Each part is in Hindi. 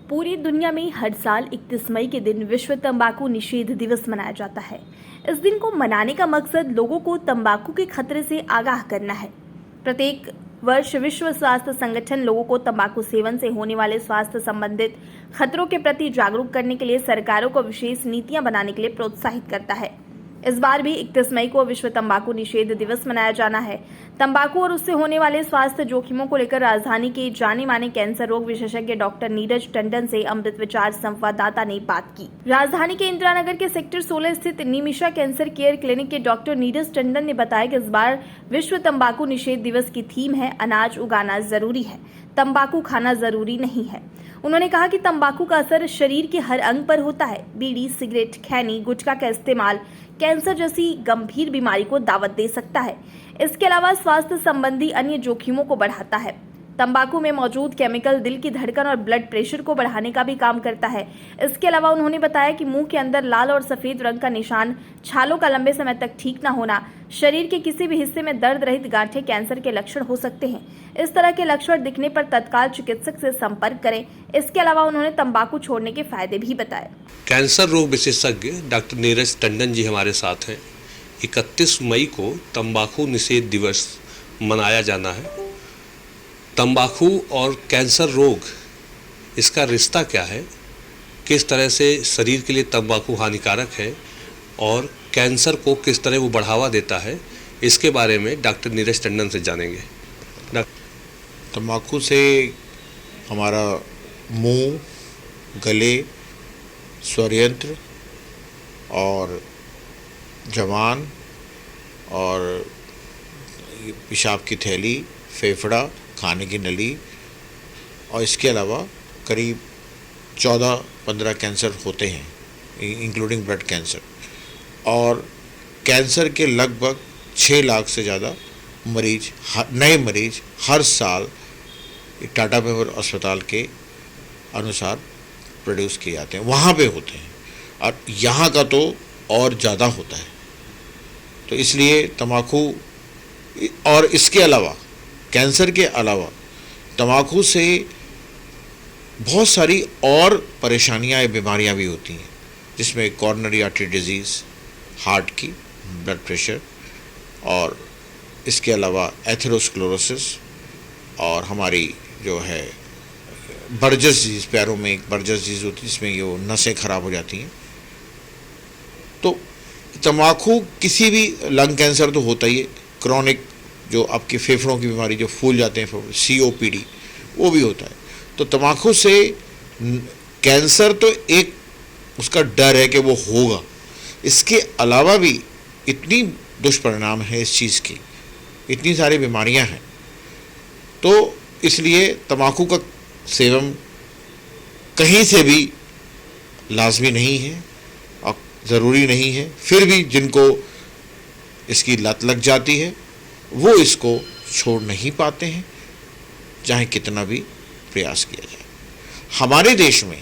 पूरी दुनिया में हर साल 31 मई के दिन विश्व तंबाकू निषेध दिवस मनाया जाता है। इस दिन को मनाने का मकसद लोगों को तंबाकू के खतरे से आगाह करना है। प्रत्येक वर्ष विश्व स्वास्थ्य संगठन लोगों को तंबाकू सेवन से होने वाले स्वास्थ्य संबंधित खतरों के प्रति जागरूक करने के लिए सरकारों को विशेष नीतियां बनाने के लिए प्रोत्साहित करता है। इस बार भी 31 मई को विश्व तंबाकू निषेध दिवस मनाया जाना है। तंबाकू और उससे होने वाले स्वास्थ्य जोखिमों को लेकर राजधानी के जाने माने कैंसर रोग विशेषज्ञ डॉक्टर नीरज टंडन से अमृत विचार संवाददाता ने बात की। राजधानी के इंदिरा नगर के सेक्टर 16 स्थित निमिषा कैंसर केयर क्लिनिक के डॉक्टर नीरज टंडन ने बताया कि इस बार विश्व तंबाकू निषेध दिवस की थीम है अनाज उगाना जरूरी है, तंबाकू खाना जरूरी नहीं है। उन्होंने कहा कि तंबाकू का असर शरीर के हर अंग पर होता है। बीड़ी, सिगरेट, खैनी, गुटखा का इस्तेमाल कैंसर जैसी गंभीर बीमारी को दावत दे सकता है। इसके अलावा स्वास्थ्य संबंधी अन्य जोखिमों को बढ़ाता है। तंबाकू में मौजूद केमिकल दिल की धड़कन और ब्लड प्रेशर को बढ़ाने का भी काम करता है। इसके अलावा उन्होंने बताया कि मुंह के अंदर लाल और सफेद रंग का निशान, छालों का लंबे समय तक ठीक न होना, शरीर के किसी भी हिस्से में दर्द रहित गांठें कैंसर के लक्षण हो सकते हैं। इस तरह के लक्षण दिखने पर तत्काल चिकित्सक से संपर्क करें। इसके अलावा उन्होंने तंबाकू छोड़ने के फायदे भी बताए। कैंसर रोग विशेषज्ञ डॉक्टर नीरज टंडन जी हमारे साथ हैं। 31 मई को तंबाकू निषेध दिवस मनाया जाना है। तंबाकू और कैंसर रोग, इसका रिश्ता क्या है, किस तरह से शरीर के लिए तंबाकू हानिकारक है और कैंसर को किस तरह वो बढ़ावा देता है, इसके बारे में डॉक्टर नीरज टंडन से जानेंगे। तंबाकू से हमारा मुंह, गले, स्वरयंत्र और जबान और पेशाब की थैली, फेफड़ा, खाने की नली और इसके अलावा करीब 14-15 कैंसर होते हैं, इंक्लूडिंग ब्लड कैंसर। और कैंसर के लगभग 6 लाख से ज़्यादा नए मरीज हर साल टाटा मेमोरियल अस्पताल के अनुसार प्रोड्यूस किए जाते हैं, वहाँ पे होते हैं और यहाँ का तो और ज़्यादा होता है। तो इसलिए तंबाकू और इसके अलावा कैंसर के अलावा तंबाकू से बहुत सारी और परेशानियाँ या बीमारियाँ भी होती हैं, जिसमें कॉर्नरी आर्टरी डिजीज़, हार्ट की, ब्लड प्रेशर और इसके अलावा एथेरोस्क्लेरोसिस और हमारी जो है बर्जस डिजीज़, पैरों में एक बर्जस डिजीज़ होती है जिसमें ये नसें खराब हो जाती हैं। तो तंबाकू किसी भी लंग कैंसर तो होता ही है, क्रॉनिक जो आपके फेफड़ों की बीमारी जो फूल जाते हैं, COPD, वो भी होता है। तो तंबाकू से कैंसर तो एक उसका डर है कि वो होगा, इसके अलावा भी इतनी दुष्परिणाम है इस चीज़ की, इतनी सारी बीमारियां हैं। तो इसलिए तंबाकू का सेवन कहीं से भी लाजमी नहीं है और ज़रूरी नहीं है। फिर भी जिनको इसकी लत लग जाती है वो इसको छोड़ नहीं पाते हैं, चाहे कितना भी प्रयास किया जाए। हमारे देश में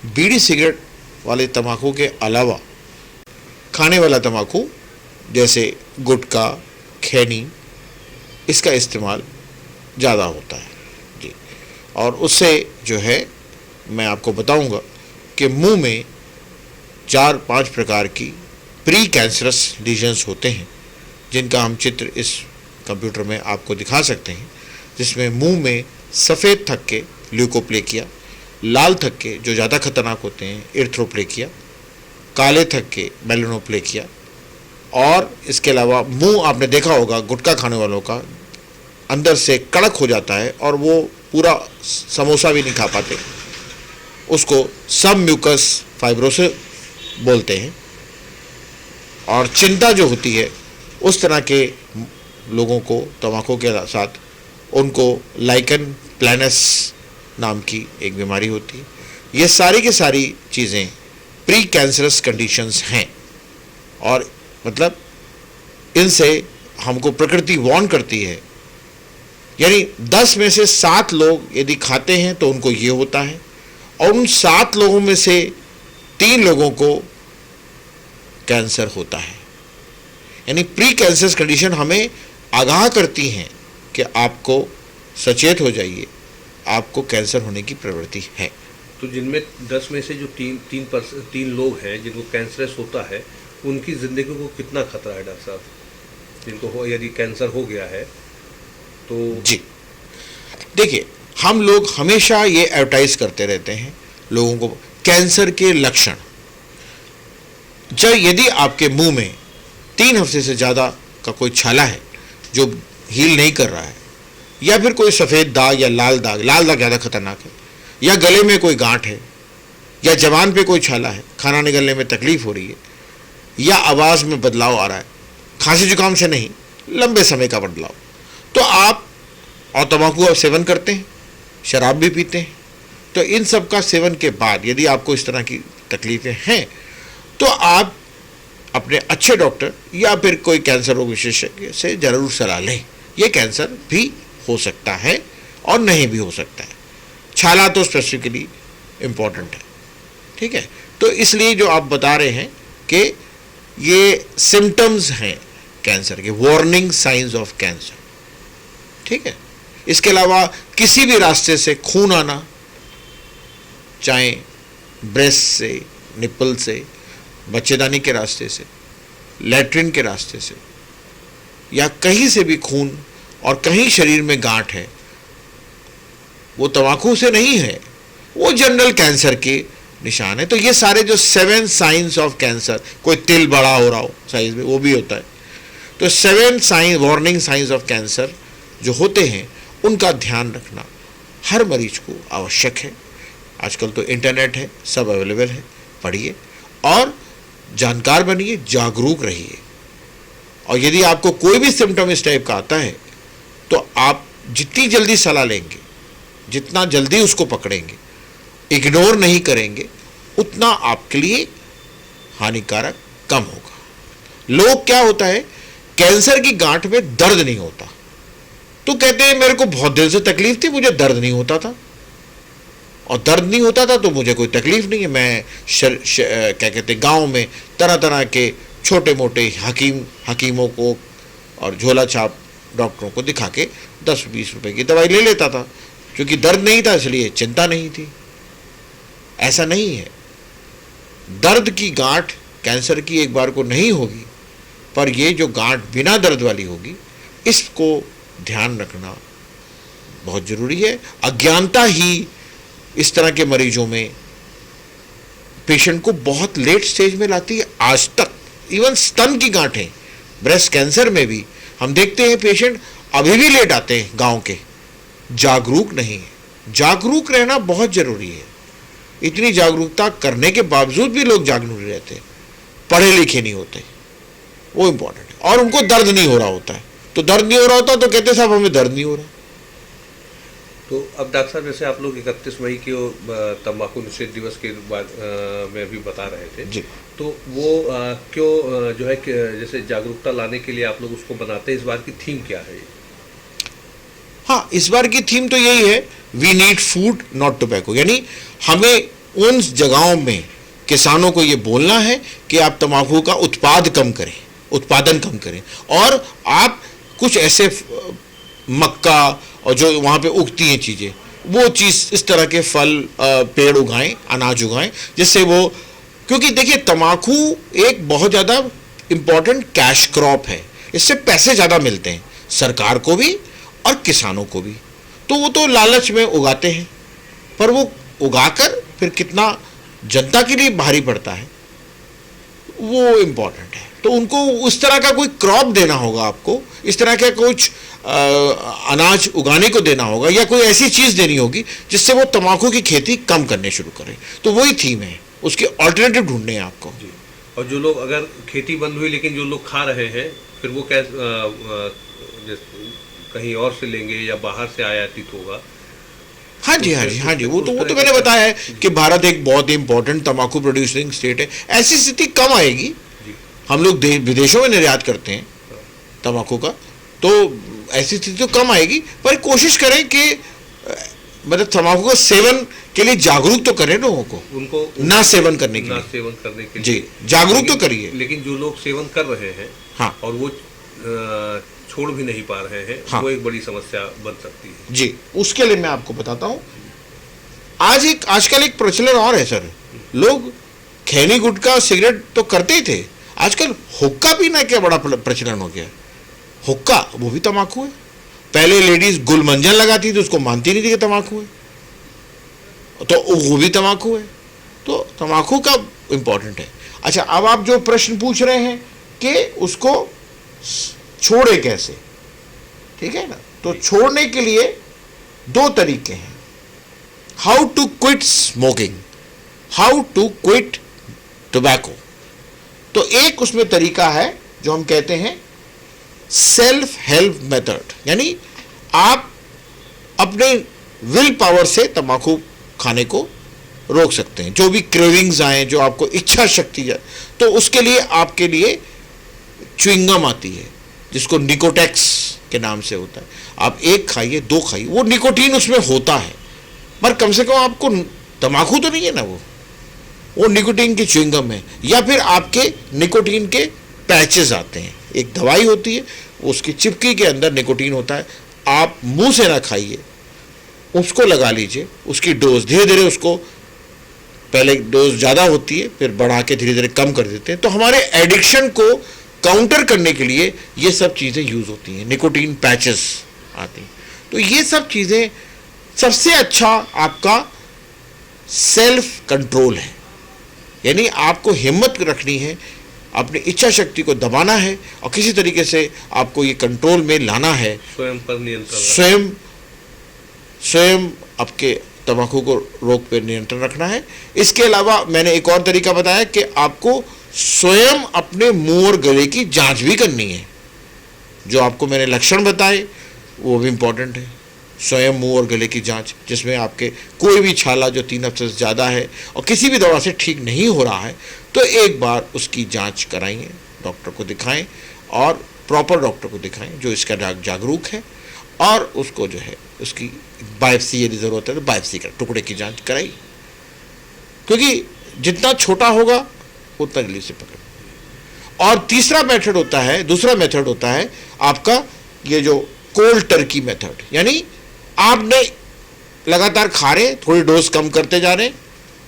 बीड़ी सिगरेट वाले तंबाकू के अलावा खाने वाला तंबाकू जैसे गुटखा, खैनी, इसका इस्तेमाल ज़्यादा होता है जी। और उससे जो है मैं आपको बताऊंगा कि मुंह में 4-5 प्रकार की प्री कैंसरस लीजन्स होते हैं, जिनका हम चित्र इस कंप्यूटर में आपको दिखा सकते हैं, जिसमें मुंह में सफ़ेद थक्के ल्यूकोप्लेकिया, लाल थक्के जो ज़्यादा खतरनाक होते हैं एर्थ्रोप्लेकिया, काले थक्के मेलानोप्लेकिया और इसके अलावा मुंह आपने देखा होगा गुटखा खाने वालों का अंदर से कड़क हो जाता है और वो पूरा समोसा भी नहीं खा पाते, उसको सब म्यूकस फाइब्रोसिस बोलते हैं। और चिंता जो होती है उस तरह के लोगों को तंबाकू के साथ उनको लाइकन प्लानस नाम की एक बीमारी होती है। ये सारी की सारी चीज़ें प्री कैंसरस कंडीशंस हैं और मतलब इनसे हमको प्रकृति वार्न करती है। यानी 10 में से 7 लोग यदि खाते हैं तो उनको ये होता है और उन 7 लोगों में से 3 लोगों को कैंसर होता है। यानी प्री कैंसरस कंडीशन हमें आगाह करती हैं कि आपको सचेत हो जाइए, आपको कैंसर होने की प्रवृत्ति है। तो जिनमें 10 में से जो तीन लोग हैं जिनको कैंसरस होता है, उनकी ज़िंदगी को कितना खतरा है डॉक्टर साहब, जिनको यदि कैंसर हो गया है तो? जी देखिए, हम लोग हमेशा ये एडवर्टाइज करते रहते हैं लोगों को कैंसर के लक्षण। जब यदि आपके मुंह में 3 हफ्ते से ज़्यादा का कोई छाला है जो हील नहीं कर रहा है, या फिर कोई सफ़ेद दाग या लाल दाग ज़्यादा खतरनाक है, या गले में कोई गांठ है, या जबान पे कोई छाला है, खाना निगलने में तकलीफ हो रही है, या आवाज़ में बदलाव आ रहा है, खांसी जुकाम से नहीं, लंबे समय का बदलाव, तो आप और तंबाकू आप सेवन करते हैं, शराब भी पीते हैं, तो इन सब का सेवन के बाद यदि आपको इस तरह की तकलीफ़ें हैं तो आप अपने अच्छे डॉक्टर या फिर कोई कैंसर रोग विशेषज्ञ से ज़रूर सलाह लें। ये कैंसर भी हो सकता है और नहीं भी हो सकता है। छाला तो स्पेसिफिकली इम्पॉर्टेंट है, ठीक है। तो इसलिए जो आप बता रहे हैं कि ये सिम्टम्स हैं कैंसर के, वार्निंग साइंस ऑफ कैंसर, ठीक है। इसके अलावा किसी भी रास्ते से खून आना, चाहे ब्रेस्ट से, निपल से, बच्चेदानी के रास्ते से, लैट्रिन के रास्ते से, या कहीं से भी खून और कहीं शरीर में गांठ है, वो तंबाकू से नहीं है, वो जनरल कैंसर के निशान है। तो ये सारे जो 7 साइंस ऑफ कैंसर, कोई तिल बड़ा हो रहा हो साइज में, वो भी होता है। तो 7 sign warning signs of cancer जो होते हैं उनका ध्यान रखना हर मरीज को आवश्यक है। आजकल तो इंटरनेट है, सब अवेलेबल है, पढ़िए और जानकार बनिए, जागरूक रहिए। और यदि आपको कोई भी सिम्टम इस टाइप का आता है तो आप जितनी जल्दी सलाह लेंगे, जितना जल्दी उसको पकड़ेंगे, इग्नोर नहीं करेंगे, उतना आपके लिए हानिकारक कम होगा। लोग क्या होता है, कैंसर की गांठ में दर्द नहीं होता तो कहते हैं मेरे को बहुत दिन से तकलीफ थी, मुझे दर्द नहीं होता था, और दर्द नहीं होता था तो मुझे कोई तकलीफ नहीं है। मैं क्या कहते हैं, गांव में तरह तरह के छोटे मोटे हकीमों को और झोला छाप डॉक्टरों को दिखा के 10-20 रुपए की दवाई ले लेता था, क्योंकि दर्द नहीं था इसलिए चिंता नहीं थी। ऐसा नहीं है। दर्द की गांठ कैंसर की एक बार को नहीं होगी, पर ये जो गांठ बिना दर्द वाली होगी, इसको ध्यान रखना बहुत जरूरी है। अज्ञानता ही इस तरह के मरीजों में पेशेंट को बहुत लेट स्टेज में लाती है। आज तक इवन स्तन की गांठें, ब्रेस्ट कैंसर में भी हम देखते हैं पेशेंट अभी भी लेट आते हैं गांव के, जागरूक नहीं है। जागरूक रहना बहुत जरूरी है। इतनी जागरूकता करने के बावजूद भी लोग जागरूक नहीं रहते, पढ़े लिखे नहीं होते, वो इंपॉर्टेंट है। और उनको दर्द नहीं हो रहा होता है, तो दर्द नहीं हो रहा होता तो कहते साहब हमें दर्द नहीं हो रहा। तो अब डॉक्टर साहब, जैसे आप लोग 31 मई के तंबाकू निषेध दिवस के बाद में भी बता रहे थे जी, तो वो क्यों जो है कि जैसे जागरूकता लाने के लिए आप लोग उसको बनाते हैं, इस बार की थीम क्या है? हाँ, इस बार की थीम तो यही है, we need food not tobacco. यानी हमें उन जगहों में किसानों को ये बोलना है कि आप तंबाकू का उत्पादन कम करें, और आप कुछ ऐसे मक्का और जो वहाँ पे उगती हैं चीज़ें, वो चीज़ इस तरह के फल पेड़ उगाएं, अनाज उगाएं, जिससे वो, क्योंकि देखिए तंबाकू एक बहुत ज़्यादा इम्पॉर्टेंट कैश क्रॉप है, इससे पैसे ज़्यादा मिलते हैं सरकार को भी और किसानों को भी। तो वो तो लालच में उगाते हैं, पर वो उगाकर फिर कितना जनता के लिए भारी पड़ता है, वो इम्पॉर्टेंट है। तो उनको उस तरह का कोई क्रॉप देना होगा, आपको इस तरह का कुछ अनाज उगाने को देना होगा, या कोई ऐसी चीज़ देनी होगी जिससे वो तंबाकू की खेती कम करने शुरू करें। तो वही थीम है, उसके ऑल्टरनेटिव ढूंढने हैं आपको जी। और जो लोग, अगर खेती बंद हुई लेकिन जो लोग खा रहे हैं, फिर वो क्या कहीं और से लेंगे या बाहर से आयातित होगा? हाँ जी, वो तो मैंने बताया है कि भारत एक बहुत ही इंपॉर्टेंट तंबाकू प्रोड्यूसिंग स्टेट है। ऐसी स्थिति कम आएगी। हम लोग विदेशों में निर्यात करते हैं तंबाकू का, तो ऐसी स्थिति तो कम आएगी, पर कोशिश करें कि मतलब तंबाकू का सेवन के लिए जागरूक तो करें लोगों को, उनको ना सेवन करने के लिए जी जागरूक तो करिए। लेकिन जो लोग सेवन कर रहे हैं, हाँ, और वो छोड़ भी नहीं पा रहे हैं, हाँ, वो एक बड़ी समस्या बन सकती है जी। उसके लिए मैं आपको बताता हूँ, आजकल एक प्रचलन और है सर, लोग खैनी गुटखा सिगरेट तो करते ही थे, आजकल हुक्का पीना क्या बड़ा प्रचलन हो गया। हुक्का वो भी तम्बाकू है। पहले लेडीज गुलमंजन लगाती थी, उसको मानती नहीं थी कि तम्बाकू है, तो वो भी तम्बाकू है। तो तम्बाकू का इम्पोर्टेंट है। अच्छा, अब आप जो प्रश्न पूछ रहे हैं कि उसको छोड़े कैसे, ठीक है ना, तो छोड़ने के लिए दो तरीके हैं। How to quit smoking, how to quit tobacco. तो एक उसमें तरीका है जो हम कहते हैं सेल्फ हेल्प मेथड, यानी आप अपने विल पावर से तंबाकू खाने को रोक सकते हैं। जो भी क्रेविंग्स आए, जो आपको इच्छा शक्ति जाए, तो उसके लिए आपके लिए च्युइंगम आती है जिसको निकोटेक्स के नाम से होता है। आप एक खाइए, दो खाइए, वो निकोटीन उसमें होता है, पर कम से कम आपको तंबाकू तो नहीं है ना, वो निकोटीन की च्युइंगम है। या फिर आपके निकोटीन के पैचेस आते हैं, एक दवाई होती है, उसकी चिपकी के अंदर निकोटीन होता है। आप मुंह से ना खाइए, उसको लगा लीजिए, उसकी डोज धीरे धीरे, उसको पहले डोज ज़्यादा होती है, फिर बढ़ा के धीरे धीरे कम कर देते हैं। तो हमारे एडिक्शन को काउंटर करने के लिए ये सब चीज़ें यूज़ होती हैं, निकोटीन पैचेस आते हैं। तो ये सब चीज़ें सबसे अच्छा आपका सेल्फ कंट्रोल है, यानी आपको हिम्मत रखनी है, अपनी इच्छा शक्ति को दबाना है और किसी तरीके से आपको ये कंट्रोल में लाना है, स्वयं पर नियंत्रण, स्वयं आपके तंबाकू को रोक पर नियंत्रण रखना है। इसके अलावा मैंने एक और तरीका बताया कि आपको स्वयं अपने मुंह और गले की जांच भी करनी है। जो आपको मैंने लक्षण बताए वो भी इम्पोर्टेंट है, स्वयं मुंह और गले की जांच, जिसमें आपके कोई भी छाला जो 3 हफ्ते से ज़्यादा है और किसी भी दवा से ठीक नहीं हो रहा है, तो एक बार उसकी जांच कराइए, डॉक्टर को दिखाएं और प्रॉपर डॉक्टर को दिखाएं जो इसका जागरूक है, और उसको जो है उसकी बायोप्सी यदि ज़रूरत है तो बायोप्सी का टुकड़े की जांच कराइए, क्योंकि जितना छोटा होगा उतना जल्दी से पकड़। और दूसरा मेथड होता है आपका ये जो कोल्ड टर्की मेथड, यानी आपने लगातार खा रहे, थोड़ी डोज कम करते जा रहे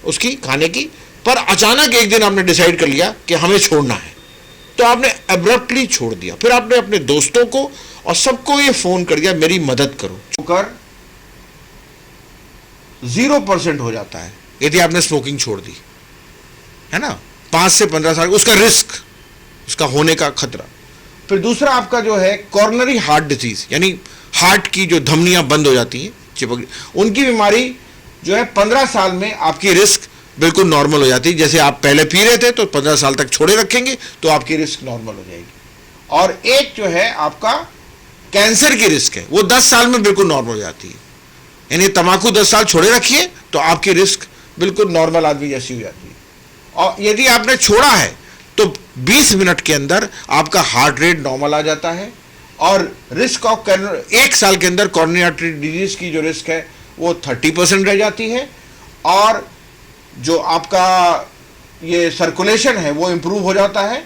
उसकी खाने की, पर अचानक एक दिन आपने डिसाइड कर लिया कि हमें छोड़ना है, तो आपने अब्रप्टली छोड़ दिया। फिर आपने अपने दोस्तों को और सबको ये फोन कर दिया मेरी मदद करो, कर 0% हो जाता है यदि आपने स्मोकिंग छोड़ दी, है ना, 5 से 15 साल उसका रिस्क, उसका होने का खतरा। फिर दूसरा आपका जो है कॉर्नरी हार्ट डिजीज, यानी हार्ट की जो धमनियां बंद हो जाती हैं, चिपक, उनकी बीमारी जो है 15 साल में आपकी रिस्क बिल्कुल नॉर्मल हो जाती है। जैसे आप पहले पी रहे थे तो 15 साल तक छोड़े रखेंगे तो आपकी रिस्क नॉर्मल हो जाएगी। और एक जो है आपका कैंसर की रिस्क है, वो 10 साल में बिल्कुल नॉर्मल हो जाती है। यानी तंबाकू 10 साल छोड़े रखिए तो आपकी रिस्क बिल्कुल नॉर्मल आदमी जैसी हो जाती है। और यदि आपने छोड़ा है तो 20 मिनट के अंदर आपका हार्ट रेट नॉर्मल आ जाता है, और रिस्क ऑफ 1 साल के अंदर कॉर्नियल आर्टरी डिजीज की जो रिस्क है वो 30% रह जाती है, और जो आपका ये सर्कुलेशन है वो इम्प्रूव हो जाता है।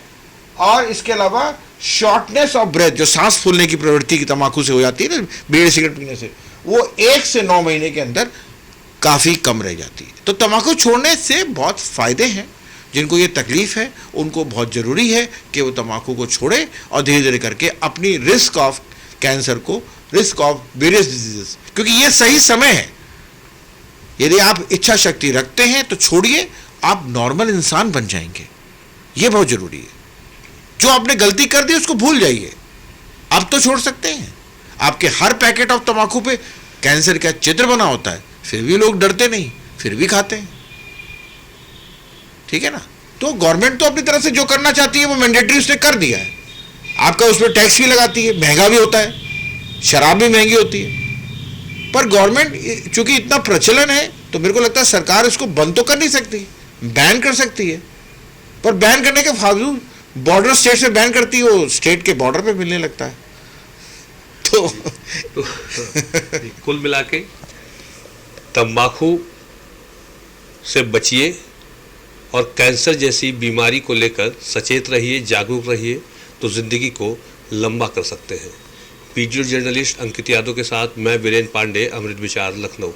और इसके अलावा शॉर्टनेस ऑफ ब्रेथ, जो सांस फूलने की प्रवृत्ति की तंबाकू से हो जाती है ना, बीड़ी सिगरेट पीने से, वो 1 से 9 महीने के अंदर काफ़ी कम रह जाती है। तो तंबाकू छोड़ने से बहुत फ़ायदे हैं। जिनको ये तकलीफ़ है उनको बहुत ज़रूरी है कि वो तंबाकू को छोड़े और धीरे धीरे करके अपनी रिस्क ऑफ कैंसर को, रिस्क ऑफ वेरियस डिजीजेस, क्योंकि ये सही समय है। यदि आप इच्छा शक्ति रखते हैं तो छोड़िए, आप नॉर्मल इंसान बन जाएंगे। ये बहुत ज़रूरी है। जो आपने गलती कर दी उसको भूल जाइए, आप तो छोड़ सकते हैं। आपके हर पैकेट ऑफ तंबाकू पे कैंसर का चित्र बना होता है, फिर भी लोग डरते नहीं, फिर भी खाते हैं, ठीक है ना। तो गवर्नमेंट तो अपनी तरफ से जो करना चाहती है वो मैंडेटरी उसने कर दिया है। आपका उस पर टैक्स भी लगाती है, महंगा भी होता है, शराब भी महंगी होती है, पर गवर्नमेंट चूंकि इतना प्रचलन है तो मेरे को लगता है सरकार इसको बंद तो कर नहीं सकती, बैन कर सकती है। पर बैन करने के बावजूद बॉर्डर स्टेट से बैन करती है, वो स्टेट के बॉर्डर पे मिलने लगता है। तो कुल मिला के तंबाकू से बचिए और कैंसर जैसी बीमारी को लेकर सचेत रहिए, जागरूक रहिए, तो ज़िंदगी को लंबा कर सकते हैं। वीडियो जर्नलिस्ट अंकित यादव के साथ मैं वीरेंद्र पांडे, अमृत विचार, लखनऊ।